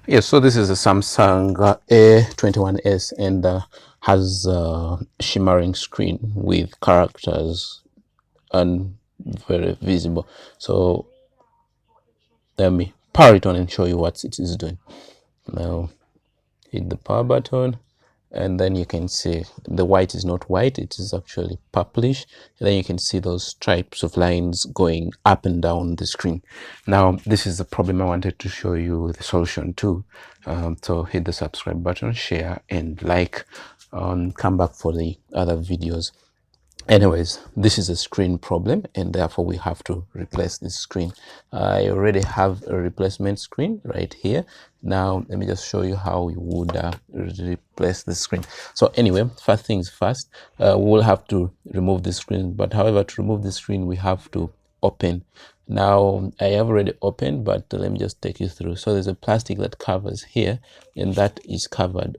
Yes, so this is a Samsung A21s and has a shimmering screen with characters and very visible. So let me power it on and show you what it is doing. Now hit the power button, and then you can see the white is not white, it is actually purplish. And then you can see those stripes of lines going up and down the screen. Now this is the problem I wanted to show you the solution to. So hit the subscribe button, share and like. Come back for the other videos. Anyways, this is a screen problem and therefore we have to replace this screen. I already have a replacement screen right here. Now let me just show you how we would replace the screen. So anyway, first things first, we'll have to remove the screen, but however, to remove the screen we have to open. Now I have already opened, but let me just take you through. So there's a plastic that covers here, and that is covered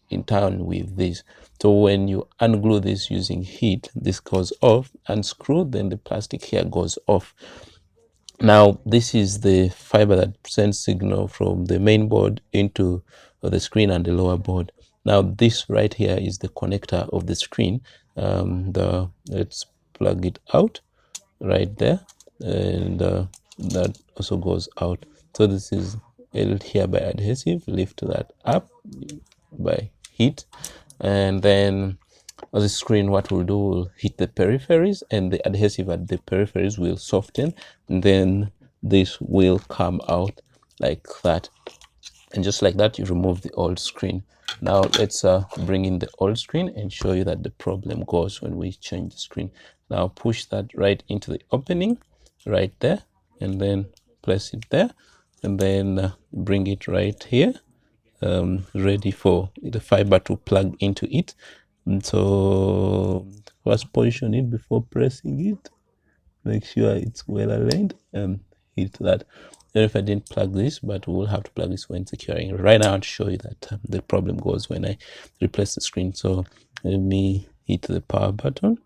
in turn with this. So when you unglue this using heat, this goes off, unscrew, then the plastic here goes off. Now this is the fiber that sends signal from the main board into the screen and the lower board. Now this right here is the connector of the screen. Let's plug it out right there, and that also goes out. So this is held here by adhesive. Lift that up by heat, and then on the screen what we'll do, we'll hit the peripheries, and the adhesive at the peripheries will soften, and then this will come out like that. And just like that, you remove the old screen. Now let's bring in the old screen and show you that the problem goes when we change the screen. Now push that right into the opening right there, and then place it there, and then bring it right here, ready for the fiber to plug into it. And so first position it before pressing it, make sure it's well aligned, and hit that. I don't know if I didn't plug this, but we'll have to plug this when securing. Right now, I'll show you that the problem goes when I replace the screen. So let me hit the power button.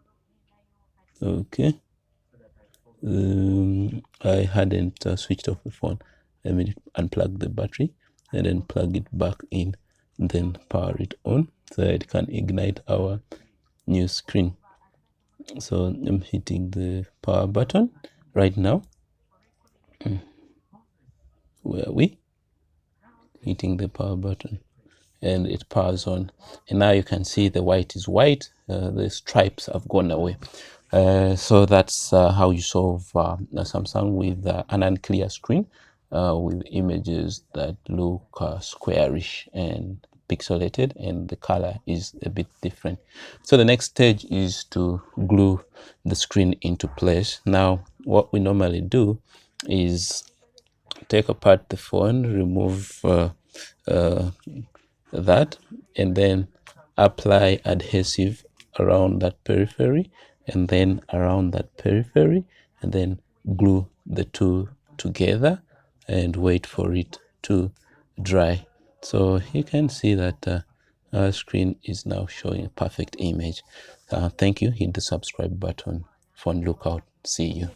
Okay. I hadn't switched off the phone. Let me unplug the battery and then plug it back in, and then power it on so it can ignite our new screen. So I'm hitting the power button right now. Where are we? Hitting the power button, and it powers on, and now you can see the white is white, the stripes have gone away. So that's how you solve a Samsung with an unclear screen with images that look squarish and pixelated, and the color is a bit different. So the next stage is to glue the screen into place. Now what we normally do is take apart the phone, remove that, and then apply adhesive around that periphery, and then around that periphery, and then glue the two together and wait for it to dry. So you can see that our screen is now showing a perfect image. Thank you. Hit the subscribe button. Phone lookout. See you.